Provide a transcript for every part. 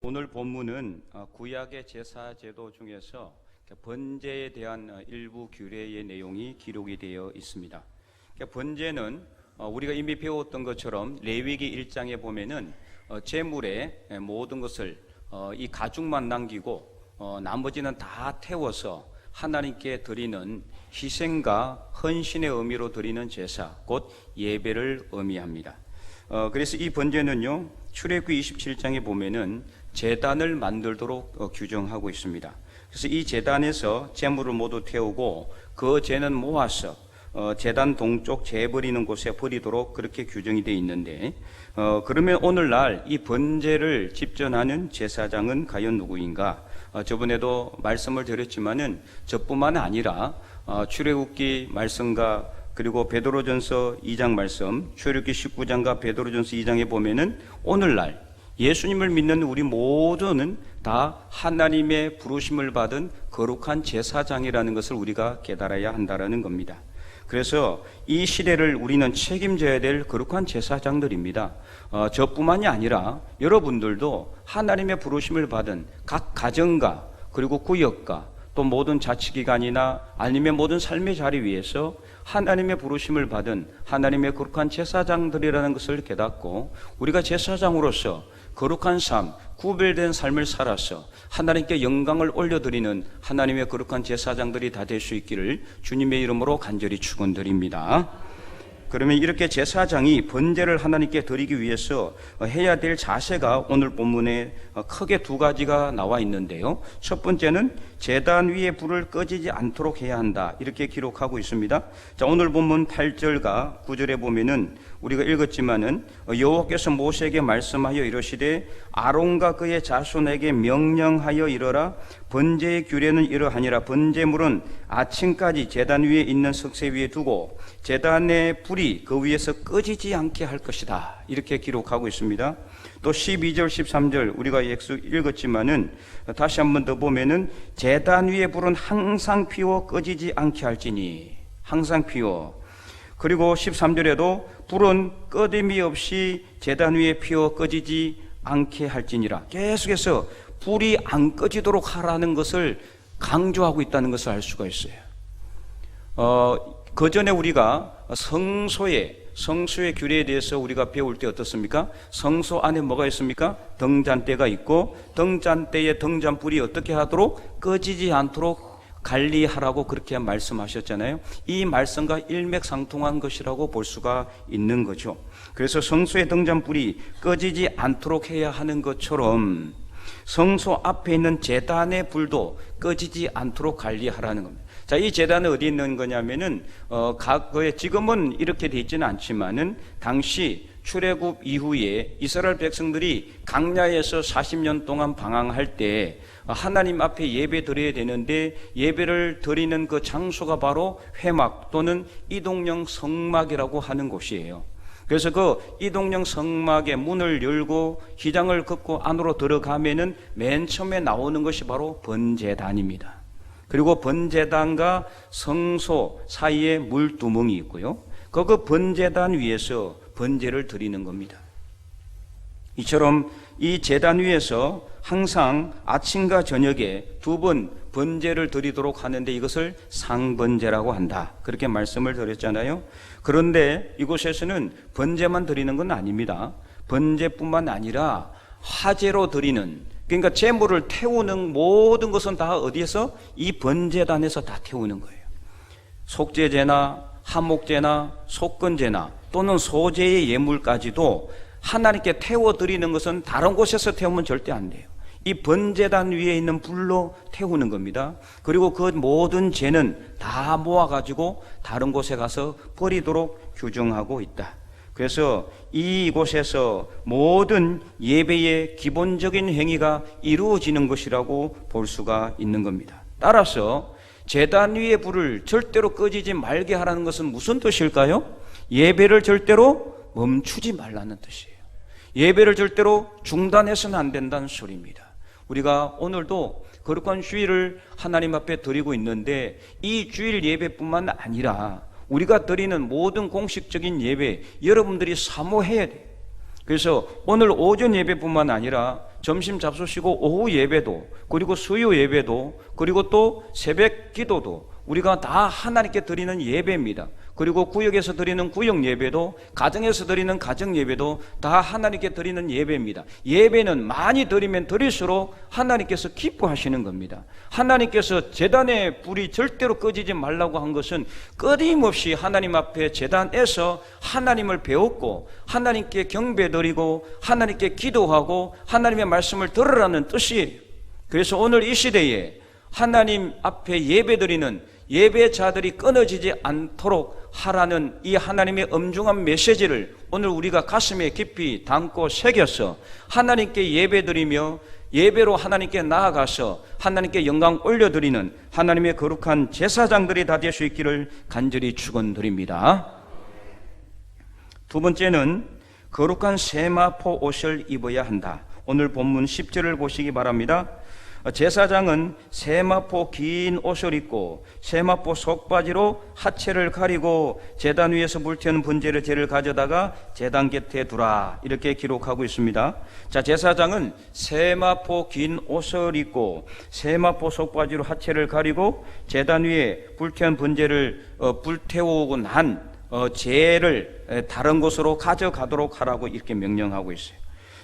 오늘 본문은 구약의 제사 제도 중에서 번제에 대한 일부 규례의 내용이 기록이 되어 있습니다. 번제는 우리가 이미 배웠던 것처럼 레위기 1장에 보면은 제물의 모든 것을 이 가죽만 남기고 나머지는 다 태워서 하나님께 드리는 희생과 헌신의 의미로 드리는 제사, 곧 예배를 의미합니다. 그래서 이 번제는요, 출애굽기 27장에 보면은 제단을 만들도록 규정하고 있습니다. 그래서 이 제단에서 제물을 모두 태우고 그 제는 모아서 제단 동쪽 재버리는 곳에 버리도록 그렇게 규정이 되어 있는데, 그러면 오늘날 이 번제를 집전하는 제사장은 과연 누구인가? 저번에도 말씀을 드렸지만은 저뿐만 아니라 출애굽기 말씀과 그리고 베드로전서 2장 말씀, 출애굽기 19장과 베드로전서 2장에 보면은 오늘날 예수님을 믿는 우리 모두는 다 하나님의 부르심을 받은 거룩한 제사장이라는 것을 우리가 깨달아야 한다는 겁니다. 그래서 이 시대를 우리는 책임져야 될 거룩한 제사장들입니다. 저뿐만이 아니라 여러분들도 하나님의 부르심을 받은 각 가정과 그리고 구역과 또 모든 자치기관이나 아니면 모든 삶의 자리 위에서 하나님의 부르심을 받은 하나님의 거룩한 제사장들이라는 것을 깨닫고 우리가 제사장으로서 거룩한 삶, 구별된 삶을 살아서 하나님께 영광을 올려드리는 하나님의 거룩한 제사장들이 다 될 수 있기를 주님의 이름으로 간절히 축원드립니다. 그러면 이렇게 제사장이 번제를 하나님께 드리기 위해서 해야 될 자세가 오늘 본문에 크게 두 가지가 나와 있는데요. 첫 번째는 제단 위에 불을 꺼지지 않도록 해야 한다, 이렇게 기록하고 있습니다. 자, 오늘 본문 8절과 9절에 보면은 우리가 읽었지만은 여호와께서 모세에게 말씀하여 이르시되 아론과 그의 자손에게 명령하여 이르라. 번제의 규례는 이러하니라. 번제물은 아침까지 제단 위에 있는 석쇠 위에 두고 제단의 불이 그 위에서 꺼지지 않게 할 것이다, 이렇게 기록하고 있습니다. 또 12절 13절 우리가 읽었지만은 다시 한 번 더 보면은 제단 위에 불은 항상 피워 꺼지지 않게 할지니, 항상 피워. 그리고 13절에도 불은 꺼짐이 없이 제단 위에 피워 꺼지지 않게 할지니라. 계속해서 불이 안 꺼지도록 하라는 것을 강조하고 있다는 것을 알 수가 있어요. 그 전에 우리가 성소의 규례에 대해서 우리가 배울 때 어떻습니까? 성소 안에 뭐가 있습니까? 등잔대가 있고 등잔대의 등잔불이 어떻게 하도록 꺼지지 않도록 관리하라고 그렇게 말씀하셨잖아요. 이 말씀과 일맥상통한 것이라고 볼 수가 있는 거죠. 그래서 성소의 등잔불이 꺼지지 않도록 해야 하는 것처럼 성소 앞에 있는 제단의 불도 꺼지지 않도록 관리하라는 겁니다. 자, 이 제단은 어디 있는 거냐면은 과거에, 지금은 이렇게 돼 있지는 않지만은 당시 출애굽 이후에 이스라엘 백성들이 광야에서 40년 동안 방황할 때 하나님 앞에 예배 드려야 되는데 예배를 드리는 그 장소가 바로 회막 또는 이동령 성막이라고 하는 곳이에요. 그래서 그 이동령 성막의 문을 열고 휘장을 긋고 안으로 들어가면은 맨 처음에 나오는 것이 바로 번제단입니다. 그리고 번제단과 성소 사이에 물두멍이 있고요. 그 번제단 위에서 번제를 드리는 겁니다. 이처럼 이 제단 위에서 항상 아침과 저녁에 두 번 번제를 드리도록 하는데 이것을 상번제라고 한다, 그렇게 말씀을 드렸잖아요. 그런데 이곳에서는 번제만 드리는 건 아닙니다. 번제뿐만 아니라 화제로 드리는, 그러니까 제물을 태우는 모든 것은 다 어디에서? 이 번제단에서 다 태우는 거예요. 속죄제나 화목제나 속건제나 또는 소제의 예물까지도 하나님께 태워드리는 것은 다른 곳에서 태우면 절대 안 돼요. 이 번제단 위에 있는 불로 태우는 겁니다. 그리고 그 모든 죄는 다 모아가지고 다른 곳에 가서 버리도록 규정하고 있다. 그래서 이곳에서 모든 예배의 기본적인 행위가 이루어지는 것이라고 볼 수가 있는 겁니다. 따라서 제단 위의 불을 절대로 꺼지지 말게 하라는 것은 무슨 뜻일까요? 예배를 절대로 멈추지 말라는 뜻이에요. 예배를 절대로 중단해서는 안 된다는 소리입니다. 우리가 오늘도 거룩한 주일을 하나님 앞에 드리고 있는데 이 주일 예배뿐만 아니라 우리가 드리는 모든 공식적인 예배 여러분들이 사모해야 돼요. 그래서 오늘 오전 예배뿐만 아니라 점심 잡수시고 오후 예배도, 그리고 수요 예배도, 그리고 또 새벽 기도도 우리가 다 하나님께 드리는 예배입니다. 그리고 구역에서 드리는 구역 예배도, 가정에서 드리는 가정 예배도 다 하나님께 드리는 예배입니다. 예배는 많이 드리면 드릴수록 하나님께서 기뻐하시는 겁니다. 하나님께서 제단의 불이 절대로 꺼지지 말라고 한 것은 끊임없이 하나님 앞에 제단에서 하나님을 배웠고 하나님께 경배드리고 하나님께 기도하고 하나님의 말씀을 들으라는 뜻이에요. 그래서 오늘 이 시대에 하나님 앞에 예배드리는 예배자들이 끊어지지 않도록 하라는 이 하나님의 엄중한 메시지를 오늘 우리가 가슴에 깊이 담고 새겨서 하나님께 예배드리며 예배로 하나님께 나아가서 하나님께 영광 올려드리는 하나님의 거룩한 제사장들이 다 될 수 있기를 간절히 축원드립니다. 두 번째는 거룩한 세마포 옷을 입어야 한다. 오늘 본문 10절을 보시기 바랍니다. 제사장은 세마포 긴 옷을 입고 세마포 속바지로 하체를 가리고 제단 위에서 불태우는 번제를 제를 가져다가 제단 곁에 두라, 이렇게 기록하고 있습니다. 자, 제사장은 세마포 긴 옷을 입고 세마포 속바지로 하체를 가리고 제단 위에 불태운 번제를 불태우고 난 제를 다른 곳으로 가져가도록 하라고 이렇게 명령하고 있어요.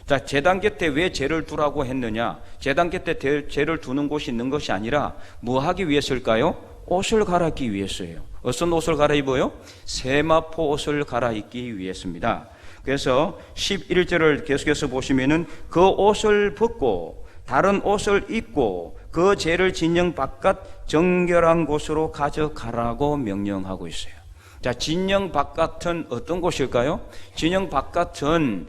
자, 제단 곁에 왜 제를 두라고 했느냐? 제단 곁에 제를 두는 곳이 있는 것이 아니라 뭐 하기 위해서일까요? 옷을 갈아입기 위해서예요. 어떤 옷을 갈아입어요? 세마포 옷을 갈아입기 위해서입니다. 그래서 11절을 계속해서 보시면은 그 옷을 벗고 다른 옷을 입고 그 제를 진영 바깥 정결한 곳으로 가져가라고 명령하고 있어요. 자, 진영 바깥은 어떤 곳일까요? 진영 바깥은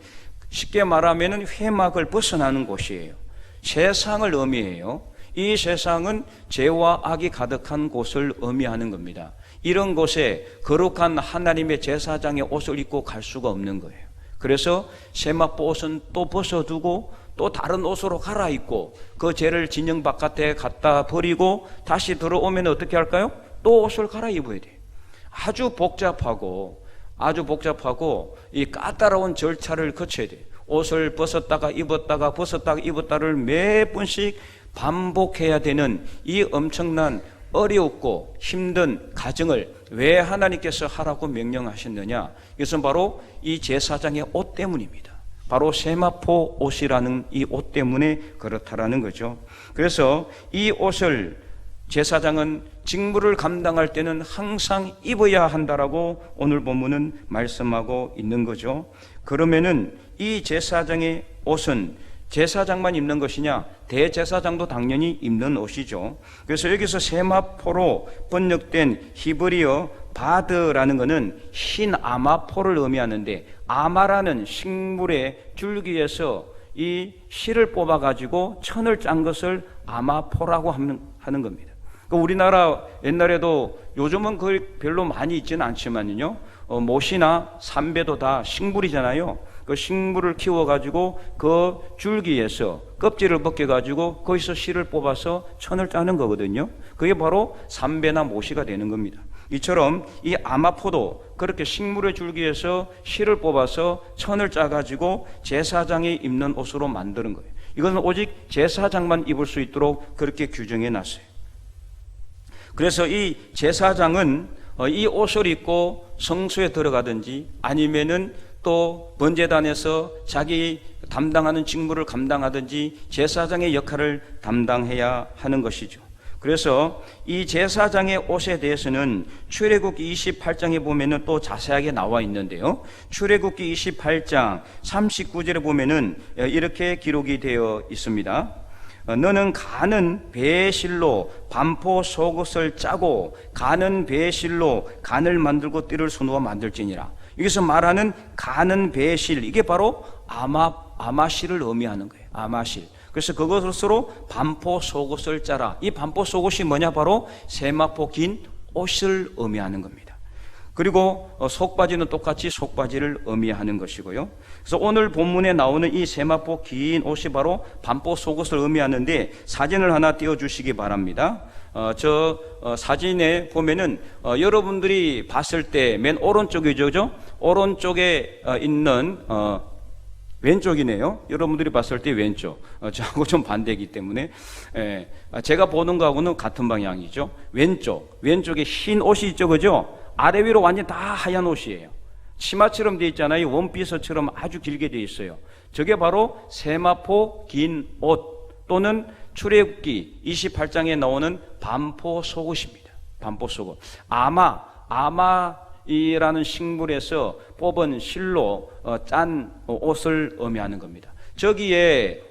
쉽게 말하면 회막을 벗어나는 곳이에요. 세상을 의미해요. 이 세상은 죄와 악이 가득한 곳을 의미하는 겁니다. 이런 곳에 거룩한 하나님의 제사장의 옷을 입고 갈 수가 없는 거예요. 그래서 세마포 옷은 또 벗어두고 또 다른 옷으로 갈아입고 그 죄를 진영 바깥에 갖다 버리고 다시 들어오면 어떻게 할까요? 또 옷을 갈아입어야 돼요. 아주 복잡하고 이 까다로운 절차를 거쳐야 돼요. 옷을 벗었다가 입었다가 벗었다가 입었다를 몇 번씩 반복해야 되는 이 엄청난 어렵고 힘든 과정을 왜 하나님께서 하라고 명령하셨느냐? 이것은 바로 이 제사장의 옷 때문입니다. 바로 세마포 옷이라는 이 옷 때문에 그렇다라는 거죠. 그래서 이 옷을 제사장은 직무를 감당할 때는 항상 입어야 한다라고 오늘 본문은 말씀하고 있는 거죠. 그러면은 이 제사장의 옷은 제사장만 입는 것이냐? 대제사장도 당연히 입는 옷이죠. 그래서 여기서 세마포로 번역된 히브리어 바드라는 것은 흰 아마포를 의미하는데, 아마라는 식물의 줄기에서 이 실을 뽑아가지고 천을 짠 것을 아마포라고 하는 겁니다. 우리나라 옛날에도, 요즘은 그 별로 많이 있지는 않지만요, 못이나 삼배도 다 식물이잖아요. 그 식물을 키워가지고 그 줄기에서 껍질을 벗겨가지고 거기서 실을 뽑아서 천을 짜는 거거든요. 그게 바로 삼배나 모시가 되는 겁니다. 이처럼 이 아마포도 그렇게 식물의 줄기에서 실을 뽑아서 천을 짜가지고 제사장이 입는 옷으로 만드는 거예요. 이것은 오직 제사장만 입을 수 있도록 그렇게 규정해 놨어요. 그래서 이 제사장은 이 옷을 입고 성소에 들어가든지 아니면은 또 번제단에서 자기 담당하는 직무를 감당하든지 제사장의 역할을 담당해야 하는 것이죠. 그래서 이 제사장의 옷에 대해서는 출애굽기 28장에 보면은 또 자세하게 나와 있는데요. 출애굽기 28장 39절에 보면은 이렇게 기록이 되어 있습니다. 너는 가는 배실로 반포 속옷을 짜고 가는 배실로 간을 만들고 띠를 수놓아 만들지니라. 여기서 말하는 가는 배실, 이게 바로 아마실을 의미하는 거예요. 아마실. 그래서 그것으로 반포 속옷을 짜라. 이 반포 속옷이 뭐냐? 바로 세마포 긴 옷을 의미하는 겁니다. 그리고 속바지는 똑같이 속바지를 의미하는 것이고요. 그래서 오늘 본문에 나오는 이 세마포 긴 옷이 바로 반포 속옷을 의미하는데, 사진을 하나 띄워주시기 바랍니다. 사진에 보면은 여러분들이 봤을 때 맨 오른쪽이죠, 오른쪽에 있는 왼쪽이네요. 여러분들이 봤을 때 왼쪽. 저하고 좀 반대이기 때문에 제가 보는 거하고는 같은 방향이죠. 왼쪽에 흰 옷이 있죠, 그죠? 아래 위로 완전 다 하얀 옷이에요. 치마처럼 되어 있잖아요. 원피스처럼 아주 길게 되어 있어요. 저게 바로 세마포 긴 옷 또는 출애굽기 28장에 나오는 반포 속옷입니다. 반포 속옷. 아마이라는 식물에서 뽑은 실로 짠 옷을 의미하는 겁니다. 저기에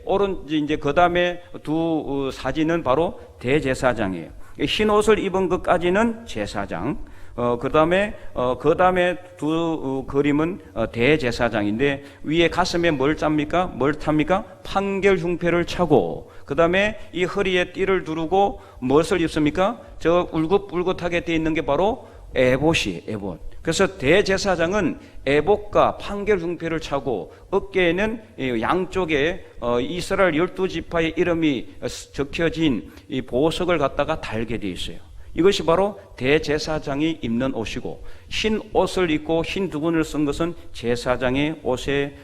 이제 그 다음에 두 사진은 바로 대제사장이에요. 흰 옷을 입은 것까지는 제사장. 그 다음에 두 그림은 대제사장인데, 위에 가슴에 뭘 짭니까? 뭘 탑니까? 판결 흉패를 차고, 그 다음에 이 허리에 띠를 두르고 무엇을 입습니까? 저 울긋불긋하게 되어 있는 게 바로 에봇이 에봇. 그래서 대제사장은 에봇과 판결 흉패를 차고, 어깨에는 양쪽에 이스라엘 12지파의 이름이 적혀진 이 보석을 갖다가 달게 되어 있어요. 이것이 바로 대제사장이 입는 옷이고, 흰 옷을 입고 흰 두건을 쓴 것은 제사장의 옷의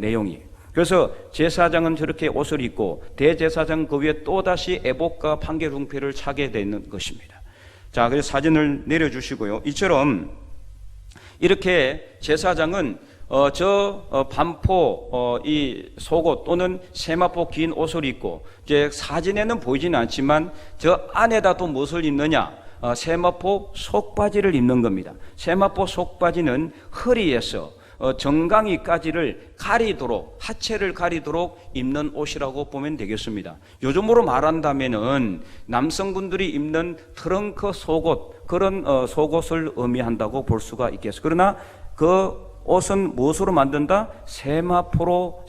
내용이에요. 그래서 제사장은 저렇게 옷을 입고, 대제사장은 그 위에 또다시 에봇과 판결 흉패를 차게 되는 것입니다. 자, 그래서 사진을 내려주시고요. 이처럼 이렇게 제사장은 반포 이 속옷 또는 세마포 긴 옷을 입고, 이제 사진에는 보이지는 않지만 저 안에다도 무엇을 입느냐? 세마포 속바지를 입는 겁니다. 세마포 속바지는 허리에서 정강이까지를 가리도록, 하체를 가리도록 입는 옷이라고 보면 되겠습니다. 요즘으로 말한다면은 남성분들이 입는 트렁크 속옷, 그런 속옷을 의미한다고 볼 수가 있겠어요. 그러나 그 옷은 무엇으로 만든다? 세마포로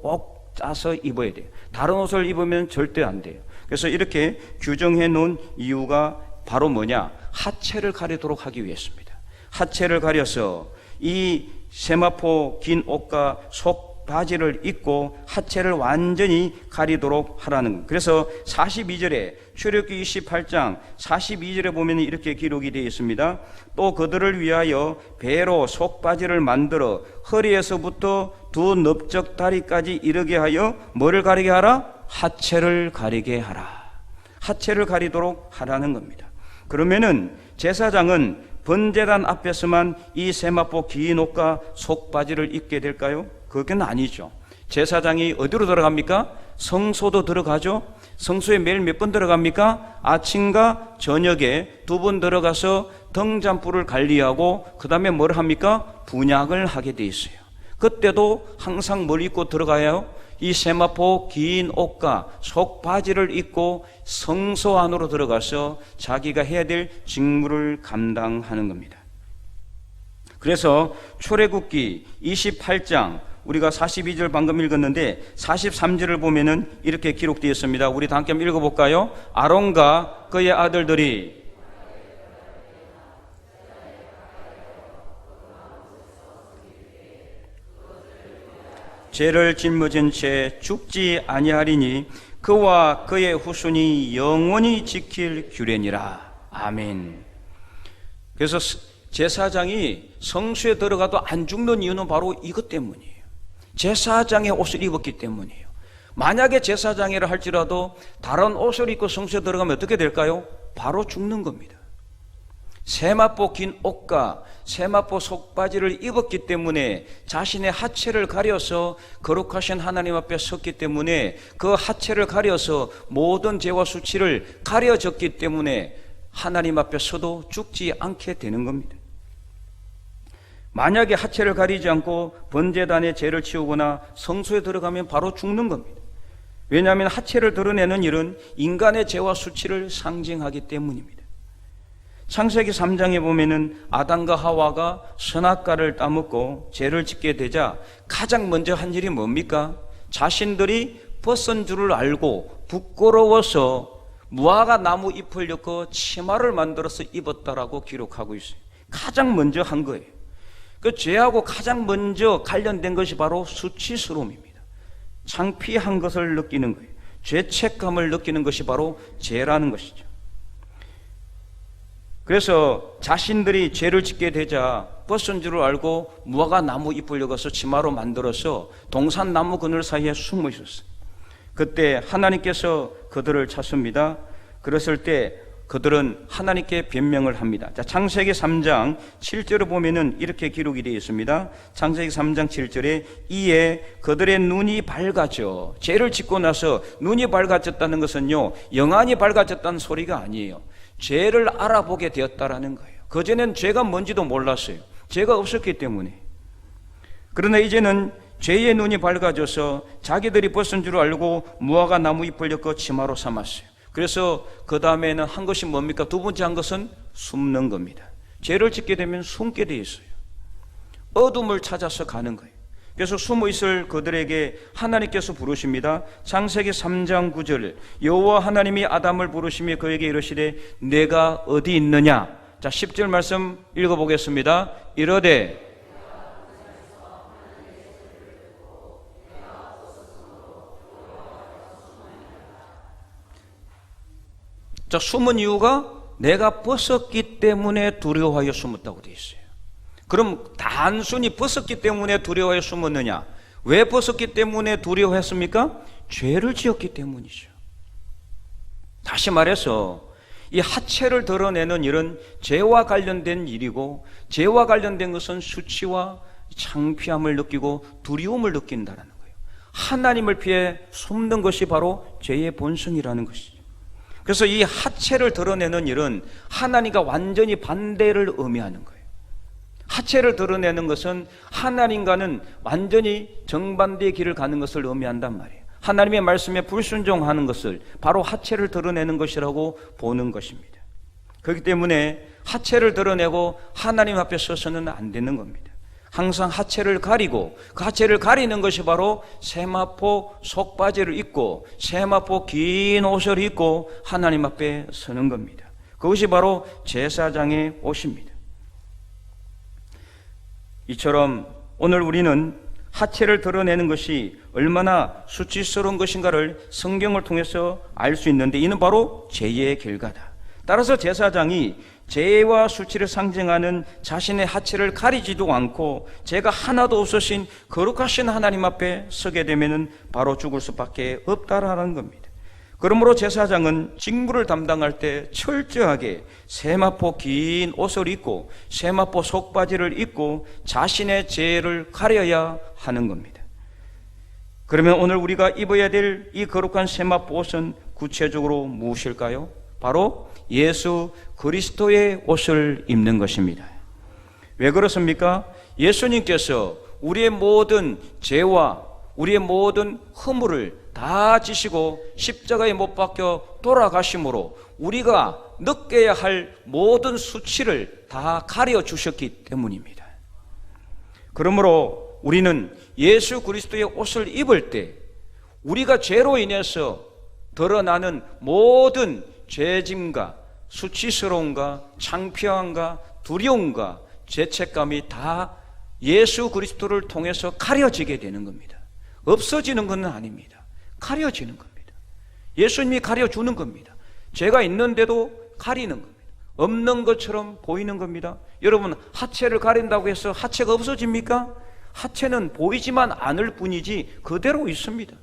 꼭 짜서 입어야 돼요. 다른 옷을 입으면 절대 안 돼요. 그래서 이렇게 규정해 놓은 이유가 바로 뭐냐? 하체를 가리도록 하기 위해서입니다. 하체를 가려서 이 세마포 긴 옷과 속 바지를 입고 하체를 완전히 가리도록 하라는. 그래서 42절에 출애굽기 28장 42절에 보면 이렇게 기록이 되어 있습니다. 또 그들을 위하여 배로 속바지를 만들어 허리에서부터 두 넓적 다리까지 이르게 하여 뭐를 가리게 하라? 하체를 가리게 하라. 하체를 가리도록 하라는 겁니다. 그러면은 제사장은 번제단 앞에서만 이 세마포 긴 옷과 속바지를 입게 될까요? 그건 아니죠. 제사장이 어디로 들어갑니까? 성소도 들어가죠. 성소에 매일 몇 번 들어갑니까? 아침과 저녁에 2번 들어가서 등잔불을 관리하고, 그 다음에 뭘 합니까? 분향을 하게 돼 있어요. 그때도 항상 뭘 입고 들어가요? 이 세마포 긴 옷과 속바지를 입고 성소 안으로 들어가서 자기가 해야 될 직무를 감당하는 겁니다. 그래서 출애굽기 28장 우리가 42절 방금 읽었는데 43절을 보면은 이렇게 기록되어 있습니다. 우리 다 함께 읽어볼까요? 아론과 그의 아들들이 죄를 짊어진 채 죽지 아니하리니 그와 그의 후손이 영원히 지킬 규례니라. 아멘. 그래서 제사장이 성수에 들어가도 안 죽는 이유는 바로 이것 때문이에요. 제사장의 옷을 입었기 때문이에요. 만약에 제사장이라 할지라도 다른 옷을 입고 성수에 들어가면 어떻게 될까요? 바로 죽는 겁니다. 세마포 긴 옷과 세마포 속바지를 입었기 때문에 자신의 하체를 가려서 거룩하신 하나님 앞에 섰기 때문에 그 하체를 가려서 모든 죄와 수치를 가려졌기 때문에 하나님 앞에 서도 죽지 않게 되는 겁니다. 만약에 하체를 가리지 않고 번제단에 죄를 치우거나 성소에 들어가면 바로 죽는 겁니다. 왜냐하면 하체를 드러내는 일은 인간의 죄와 수치를 상징하기 때문입니다. 창세기 3장에 보면은 아담과 하와가 선악과를 따먹고 죄를 짓게 되자 가장 먼저 한 일이 뭡니까? 자신들이 벗은 줄을 알고 부끄러워서 무화과 나무 잎을 엮어 치마를 만들어서 입었다라고 기록하고 있어요. 가장 먼저 한 거예요. 그 죄하고 가장 먼저 관련된 것이 바로 수치스러움입니다. 창피한 것을 느끼는 거예요. 죄책감을 느끼는 것이 바로 죄라는 것이죠. 그래서 자신들이 죄를 짓게 되자 벗은 줄 알고 무화과 나무 잎을 엮어서 치마로 만들어서 동산 나무 그늘 사이에 숨어 있었어요. 그때 하나님께서 그들을 찾습니다. 그랬을 때 그들은 하나님께 변명을 합니다. 자, 창세기 3장 7절을 보면은 이렇게 기록이 되어 있습니다. 창세기 3장 7절에 이에 그들의 눈이 밝아져, 죄를 짓고 나서 눈이 밝아졌다는 것은요, 영안이 밝아졌다는 소리가 아니에요. 죄를 알아보게 되었다라는 거예요. 그전엔 죄가 뭔지도 몰랐어요. 죄가 없었기 때문에. 그러나 이제는 죄의 눈이 밝아져서 자기들이 벗은 줄 알고 무화과 나무 잎을 엮어 치마로 삼았어요. 그래서 그 다음에는 한 것이 뭡니까? 두 번째 한 것은 숨는 겁니다. 죄를 짓게 되면 숨게 돼 있어요. 어둠을 찾아서 가는 거예요. 그래서 숨어 있을 그들에게 하나님께서 부르십니다. 창세기 3장 9절 여호와 하나님이 아담을 부르시며 그에게 이르시되 내가 어디 있느냐? 자, 10절 말씀 읽어보겠습니다. 이르되 자, 숨은 이유가 내가 벗었기 때문에 두려워하여 숨었다고 되어 있어요. 그럼 단순히 벗었기 때문에 두려워하여 숨었느냐? 왜 벗었기 때문에 두려워했습니까? 죄를 지었기 때문이죠. 다시 말해서 이 하체를 드러내는 일은 죄와 관련된 일이고, 죄와 관련된 것은 수치와 창피함을 느끼고 두려움을 느낀다는 거예요. 하나님을 피해 숨는 것이 바로 죄의 본성이라는 것이죠. 그래서 이 하체를 드러내는 일은 하나님과 완전히 반대를 의미하는 거예요. 하체를 드러내는 것은 하나님과는 완전히 정반대의 길을 가는 것을 의미한단 말이에요. 하나님의 말씀에 불순종하는 것을 바로 하체를 드러내는 것이라고 보는 것입니다. 그렇기 때문에 하체를 드러내고 하나님 앞에 서서는 안 되는 겁니다. 항상 하체를 가리고 그 하체를 가리는 것이 바로 세마포 속바지를 입고 세마포 긴 옷을 입고 하나님 앞에 서는 겁니다. 그것이 바로 제사장의 옷입니다. 이처럼 오늘 우리는 하체를 드러내는 것이 얼마나 수치스러운 것인가를 성경을 통해서 알 수 있는데 이는 바로 죄의 결과다. 따라서 제사장이 죄와 수치를 상징하는 자신의 하체를 가리지도 않고 죄가 하나도 없으신 거룩하신 하나님 앞에 서게 되면 바로 죽을 수밖에 없다라는 겁니다. 그러므로 제사장은 직무를 담당할 때 철저하게 세마포 긴 옷을 입고 세마포 속바지를 입고 자신의 죄를 가려야 하는 겁니다. 그러면 오늘 우리가 입어야 될 이 거룩한 세마포 옷은 구체적으로 무엇일까요? 바로 예수 그리스도의 옷을 입는 것입니다. 왜 그렇습니까? 예수님께서 우리의 모든 죄와 우리의 모든 허물을 다 지시고 십자가에 못 박혀 돌아가심으로 우리가 느껴야 할 모든 수치를 다 가려 주셨기 때문입니다. 그러므로 우리는 예수 그리스도의 옷을 입을 때 우리가 죄로 인해서 드러나는 모든 죄짐과 수치스러움과 창피함과 두려움과 죄책감이 다 예수 그리스도를 통해서 가려지게 되는 겁니다. 없어지는 것은 아닙니다. 가려지는 겁니다. 예수님이 가려주는 겁니다. 죄가 있는데도 가리는 겁니다. 없는 것처럼 보이는 겁니다. 여러분, 하체를 가린다고 해서 하체가 없어집니까? 하체는 보이지만 않을 뿐이지 그대로 있습니다.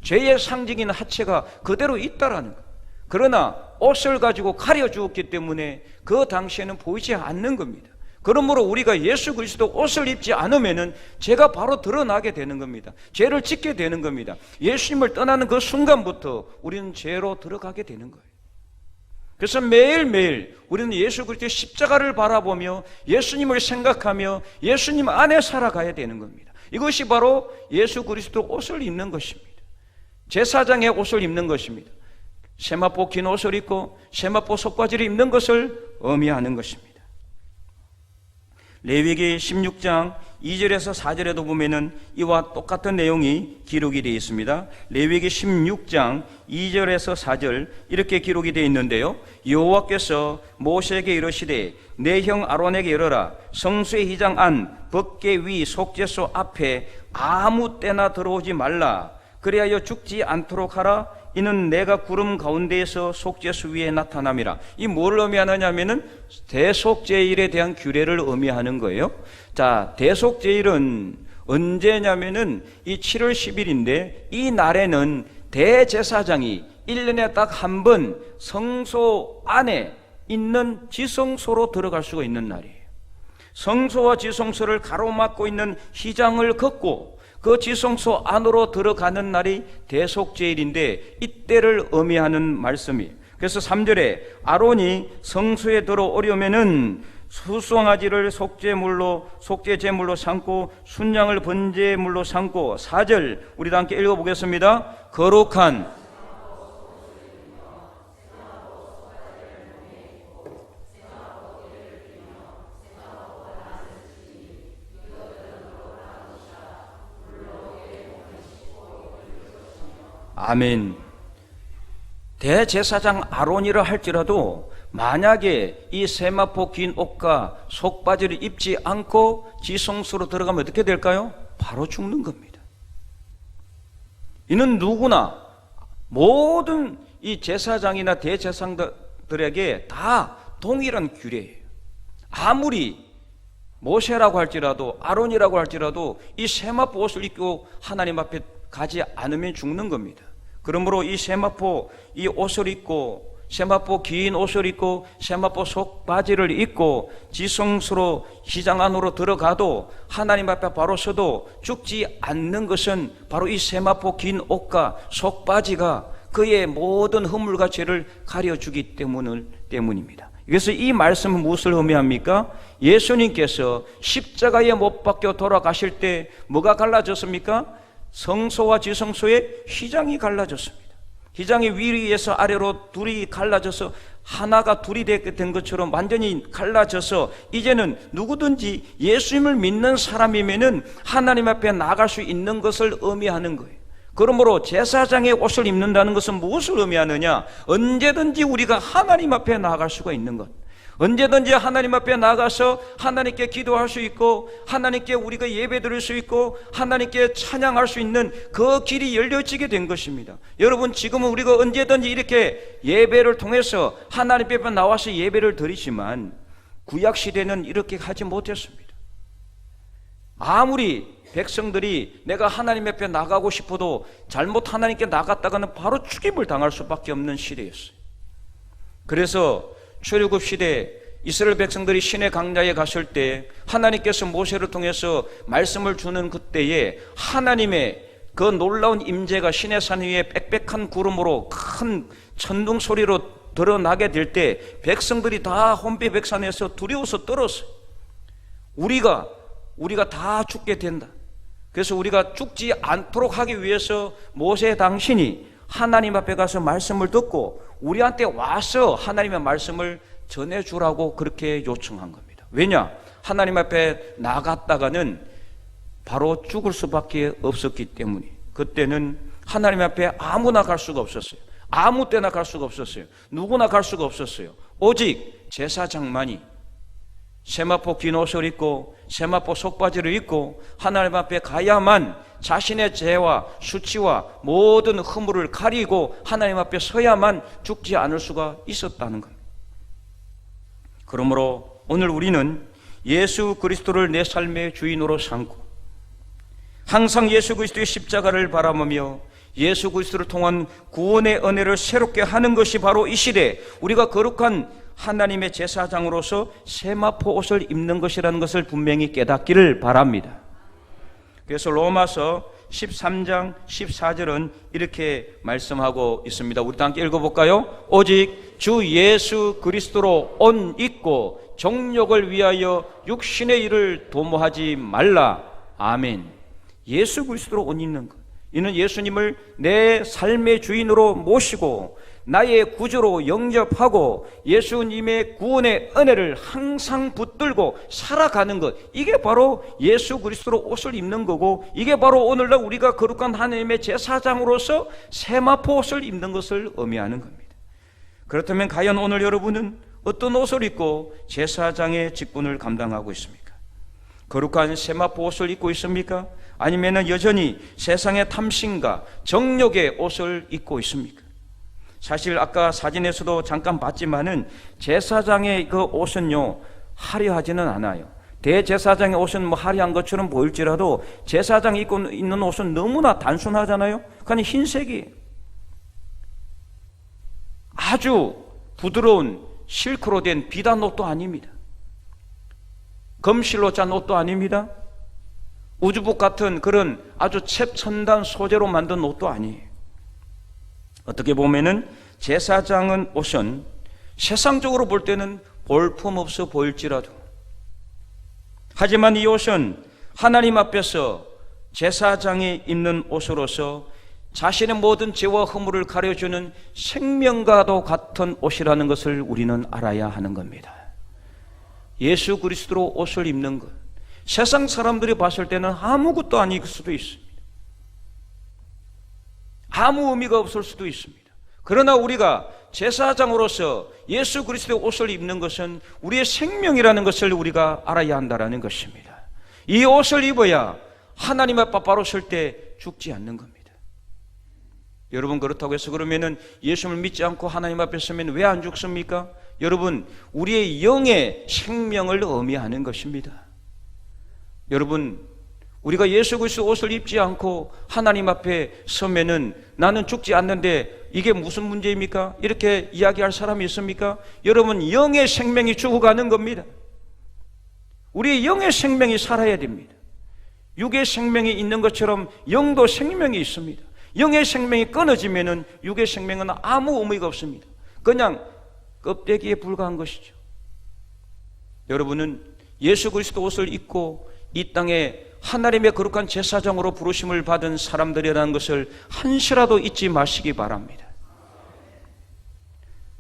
죄의 상징인 하체가 그대로 있다라는 것. 그러나 옷을 가지고 가려주었기 때문에 그 당시에는 보이지 않는 겁니다. 그러므로 우리가 예수 그리스도 옷을 입지 않으면은 죄가 바로 드러나게 되는 겁니다. 죄를 짓게 되는 겁니다. 예수님을 떠나는 그 순간부터 우리는 죄로 들어가게 되는 거예요. 그래서 매일매일 우리는 예수 그리스도의 십자가를 바라보며 예수님을 생각하며 예수님 안에 살아가야 되는 겁니다. 이것이 바로 예수 그리스도 옷을 입는 것입니다. 제사장의 옷을 입는 것입니다. 세마포 긴 옷을 입고 세마포 속바지를 입는 것을 의미하는 것입니다. 레위기 16장 2절에서 4절에도 보면은 이와 똑같은 내용이 기록이 되어 있습니다. 레위기 16장 2절에서 4절 이렇게 기록이 되어 있는데요. 여호와께서 모세에게 이르시되 내 형 아론에게 이르라 성수의 휘장 안 법궤 위 속죄소 앞에 아무 때나 들어오지 말라 그리하여 죽지 않도록 하라 이는 내가 구름 가운데에서 속죄수 위에 나타남이라. 이 뭘 의미하느냐 하면은 대속죄일에 대한 규례를 의미하는 거예요. 자, 대속죄일은 언제냐면은 이 7월 10일인데 이 날에는 대제사장이 1년에 딱 한 번 성소 안에 있는 지성소로 들어갈 수가 있는 날이에요. 성소와 지성소를 가로막고 있는 휘장을 걷고 그 지성소 안으로 들어가는 날이 대속죄일인데 이때를 의미하는 말씀이에요. 그래서 3절에 아론이 성소에 들어오려면은 수송아지를 속죄제물로 삼고 순양을 번제물로 삼고 4절 우리 다 함께 읽어보겠습니다. 거룩한 아멘. 대제사장 아론이라 할지라도 만약에 이 세마포 긴 옷과 속바지를 입지 않고 지성소로 들어가면 어떻게 될까요? 바로 죽는 겁니다. 이는 누구나 모든 이 제사장이나 대제사장들에게 다 동일한 규례예요. 아무리 모세라고 할지라도 아론이라고 할지라도 이 세마포 옷을 입고 하나님 앞에 가지 않으면 죽는 겁니다. 그러므로 이 세마포 이 옷을 입고 세마포 긴 옷을 입고 세마포 속바지를 입고 지성소로 휘장 안으로 들어가도 하나님 앞에 바로 서도 죽지 않는 것은 바로 이 세마포 긴 옷과 속바지가 그의 모든 허물과 죄를 가려주기 때문입니다. 그래서 이 말씀은 무엇을 의미합니까? 예수님께서 십자가에 못 박혀 돌아가실 때 뭐가 갈라졌습니까? 성소와 지성소의 휘장이 갈라졌습니다. 휘장이 위에서 아래로 둘이 갈라져서 하나가 둘이 된 것처럼 완전히 갈라져서 이제는 누구든지 예수님을 믿는 사람이면은 하나님 앞에 나갈 수 있는 것을 의미하는 거예요. 그러므로 제사장의 옷을 입는다는 것은 무엇을 의미하느냐? 언제든지 우리가 하나님 앞에 나아갈 수가 있는 것, 언제든지 하나님 앞에 나가서 하나님께 기도할 수 있고 하나님께 우리가 예배 드릴 수 있고 하나님께 찬양할 수 있는 그 길이 열려지게 된 것입니다. 여러분, 지금은 우리가 언제든지 이렇게 예배를 통해서 하나님 앞에 나와서 예배를 드리지만 구약시대는 이렇게 하지 못했습니다. 아무리 백성들이 내가 하나님 앞에 나가고 싶어도 잘못 하나님께 나갔다가는 바로 죽임을 당할 수밖에 없는 시대였어요. 그래서 출애굽 시대 이스라엘 백성들이 시내 강야에 갔을 때 하나님께서 모세를 통해서 말씀을 주는 그때에 하나님의 그 놀라운 임재가 시내산 위에 빽빽한 구름으로 큰 천둥 소리로 드러나게 될 때 백성들이 다 혼비백산에서 두려워서 떨었어요. 우리가 다 죽게 된다. 그래서 우리가 죽지 않도록 하기 위해서 모세 당신이 하나님 앞에 가서 말씀을 듣고 우리한테 와서 하나님의 말씀을 전해주라고 그렇게 요청한 겁니다. 왜냐? 하나님 앞에 나갔다가는 바로 죽을 수밖에 없었기 때문에 그때는 하나님 앞에 아무나 갈 수가 없었어요. 아무 때나 갈 수가 없었어요. 누구나 갈 수가 없었어요. 오직 제사장만이 세마포 긴 옷을 입고 세마포 속바지를 입고 하나님 앞에 가야만 자신의 죄와 수치와 모든 허물을 가리고 하나님 앞에 서야만 죽지 않을 수가 있었다는 겁니다. 그러므로 오늘 우리는 예수 그리스도를 내 삶의 주인으로 삼고 항상 예수 그리스도의 십자가를 바라보며 예수 그리스도를 통한 구원의 은혜를 새롭게 하는 것이 바로 이 시대 우리가 거룩한 하나님의 제사장으로서 세마포 옷을 입는 것이라는 것을 분명히 깨닫기를 바랍니다. 그래서 로마서 13장 14절은 이렇게 말씀하고 있습니다. 우리 다 함께 읽어볼까요? 오직 주 예수 그리스도로 옷 입고 정욕을 위하여 육신의 일을 도모하지 말라. 아멘. 예수 그리스도로 옷 입는 것, 이는 예수님을 내 삶의 주인으로 모시고 나의 구주로 영접하고 예수님의 구원의 은혜를 항상 붙들고 살아가는 것, 이게 바로 예수 그리스도로 옷을 입는 거고 이게 바로 오늘날 우리가 거룩한 하나님의 제사장으로서 세마포 옷을 입는 것을 의미하는 겁니다. 그렇다면 과연 오늘 여러분은 어떤 옷을 입고 제사장의 직분을 감당하고 있습니까? 거룩한 세마포 옷을 입고 있습니까? 아니면 여전히 세상의 탐심과 정욕의 옷을 입고 있습니까? 사실 아까 사진에서도 잠깐 봤지만은 제사장의 그 옷은요 화려하지는 않아요. 대제사장의 옷은 뭐 화려한 것처럼 보일지라도 제사장이 입고 있는 옷은 너무나 단순하잖아요. 그냥 흰색이 아주 부드러운 실크로 된 비단 옷도 아닙니다. 검실로 짠 옷도 아닙니다. 우주복 같은 그런 아주 최첨단 소재로 만든 옷도 아니에요. 어떻게 보면은 제사장은 옷은 세상적으로 볼 때는 볼품없어 보일지라도, 하지만 이 옷은 하나님 앞에서 제사장이 입는 옷으로서 자신의 모든 죄와 허물을 가려주는 생명과도 같은 옷이라는 것을 우리는 알아야 하는 겁니다. 예수 그리스도로 옷을 입는 것, 세상 사람들이 봤을 때는 아무것도 아닐 수도 있습니다. 아무 의미가 없을 수도 있습니다. 그러나 우리가 제사장으로서 예수 그리스도의 옷을 입는 것은 우리의 생명이라는 것을 우리가 알아야 한다는 것입니다. 이 옷을 입어야 하나님 앞에 바로 설 때 죽지 않는 겁니다. 여러분, 그렇다고 해서 그러면은 예수를 믿지 않고 하나님 앞에 서면 왜 안 죽습니까? 여러분, 우리의 영의 생명을 의미하는 것입니다. 여러분, 우리가 예수 그리스도 옷을 입지 않고 하나님 앞에 서면은 나는 죽지 않는데 이게 무슨 문제입니까? 이렇게 이야기할 사람이 있습니까? 여러분, 영의 생명이 죽어가는 겁니다. 우리의 영의 생명이 살아야 됩니다. 육의 생명이 있는 것처럼 영도 생명이 있습니다. 영의 생명이 끊어지면은 육의 생명은 아무 의미가 없습니다. 그냥 껍데기에 불과한 것이죠. 여러분은 예수 그리스도 옷을 입고 이 땅에 하나님의 거룩한 제사장으로 부르심을 받은 사람들이라는 것을 한시라도 잊지 마시기 바랍니다.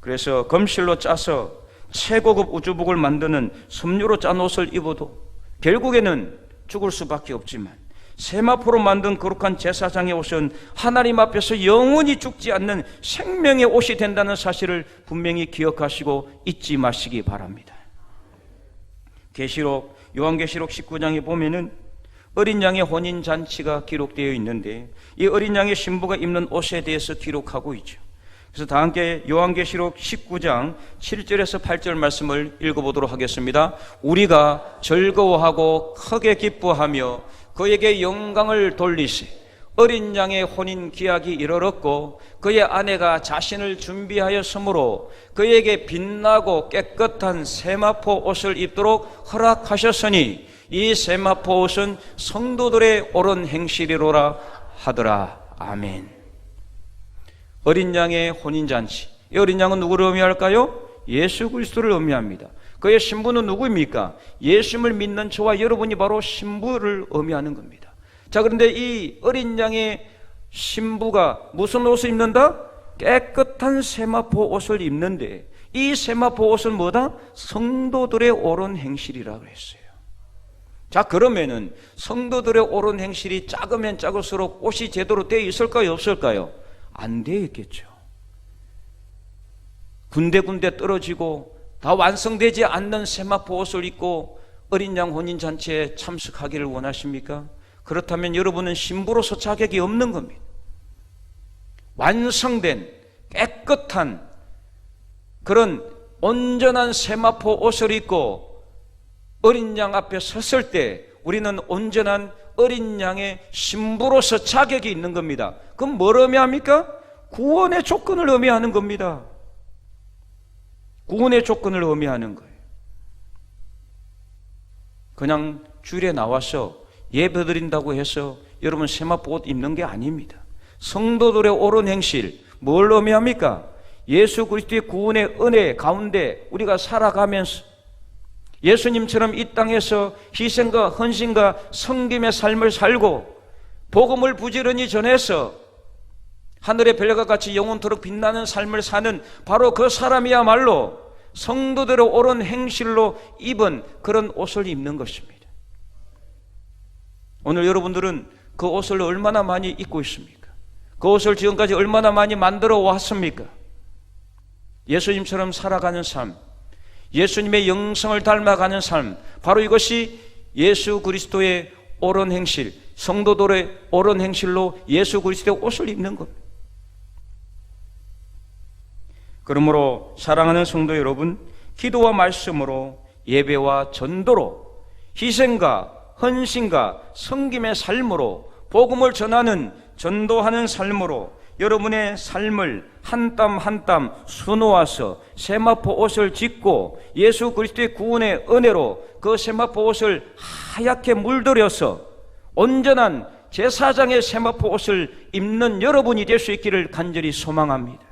그래서 검실로 짜서 최고급 우주복을 만드는 섬유로 짠 옷을 입어도 결국에는 죽을 수밖에 없지만, 세마포로 만든 거룩한 제사장의 옷은 하나님 앞에서 영원히 죽지 않는 생명의 옷이 된다는 사실을 분명히 기억하시고 잊지 마시기 바랍니다. 요한계시록 19장에 보면은 어린 양의 혼인 잔치가 기록되어 있는데, 이 어린 양의 신부가 입는 옷에 대해서 기록하고 있죠. 그래서 다 함께 요한계시록 19장 7절에서 8절 말씀을 읽어보도록 하겠습니다. 우리가 즐거워하고 크게 기뻐하며 그에게 영광을 돌리시, 어린 양의 혼인 기약이 이르렀고 그의 아내가 자신을 준비하였으므로 그에게 빛나고 깨끗한 세마포 옷을 입도록 허락하셨으니 이 세마포 옷은 성도들의 옳은 행실이로라 하더라. 아멘. 어린 양의 혼인잔치, 이 어린 양은 누구를 의미할까요? 예수 그리스도를 의미합니다. 그의 신부는 누구입니까? 예수님을 믿는 저와 여러분이 바로 신부를 의미하는 겁니다. 자, 그런데 이 어린 양의 신부가 무슨 옷을 입는다? 깨끗한 세마포 옷을 입는데, 이 세마포 옷은 뭐다? 성도들의 옳은 행실이라고 했어요. 자, 그러면은 성도들의 옳은 행실이 작으면 작을수록 옷이 제대로 되어 있을까요? 없을까요? 안 되어 있겠죠. 군데군데 떨어지고 다 완성되지 않는 세마포 옷을 입고 어린 양 혼인잔치에 참석하기를 원하십니까? 그렇다면 여러분은 신부로서 자격이 없는 겁니다. 완성된 깨끗한 그런 온전한 세마포 옷을 입고 어린 양 앞에 섰을 때 우리는 온전한 어린 양의 신부로서 자격이 있는 겁니다. 그럼 뭘 의미합니까? 구원의 조건을 의미하는 겁니다. 구원의 조건을 의미하는 거예요. 그냥 주일에 나와서 예배드린다고 해서 여러분 세마포 옷 입는 게 아닙니다. 성도들의 옳은 행실, 뭘 의미합니까? 예수 그리스도의 구원의 은혜 가운데 우리가 살아가면서 예수님처럼 이 땅에서 희생과 헌신과 섬김의 삶을 살고 복음을 부지런히 전해서 하늘의 별과 같이 영원토록 빛나는 삶을 사는 바로 그 사람이야말로 성도들의 옳은 행실로 입은 그런 옷을 입는 것입니다. 오늘 여러분들은 그 옷을 얼마나 많이 입고 있습니까? 그 옷을 지금까지 얼마나 많이 만들어 왔습니까? 예수님처럼 살아가는 삶, 예수님의 영성을 닮아가는 삶, 바로 이것이 예수 그리스도의 옳은 행실, 성도들의 옳은 행실로 예수 그리스도의 옷을 입는 겁니다. 그러므로 사랑하는 성도 여러분, 기도와 말씀으로, 예배와 전도로, 희생과 헌신과 섬김의 삶으로, 복음을 전하는 전도하는 삶으로 여러분의 삶을 한 땀 한 땀 수놓아서 세마포 옷을 짓고 예수 그리스도의 구원의 은혜로 그 세마포 옷을 하얗게 물들여서 온전한 제사장의 세마포 옷을 입는 여러분이 될 수 있기를 간절히 소망합니다.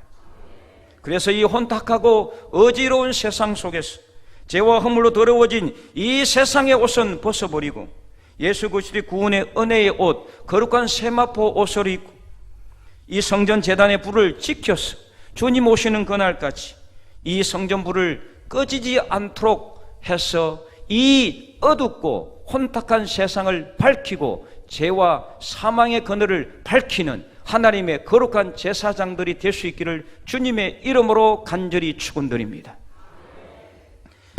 그래서 이 혼탁하고 어지러운 세상 속에서 죄와 허물로 더러워진 이 세상의 옷은 벗어버리고 예수 그리스도의 구원의 은혜의 옷, 거룩한 세마포 옷을 입고 이 성전 제단의 불을 지켜서 주님 오시는 그날까지 이 성전 불을 꺼지지 않도록 해서 이 어둡고 혼탁한 세상을 밝히고 죄와 사망의 그늘을 밝히는 하나님의 거룩한 제사장들이 될 수 있기를 주님의 이름으로 간절히 축원드립니다.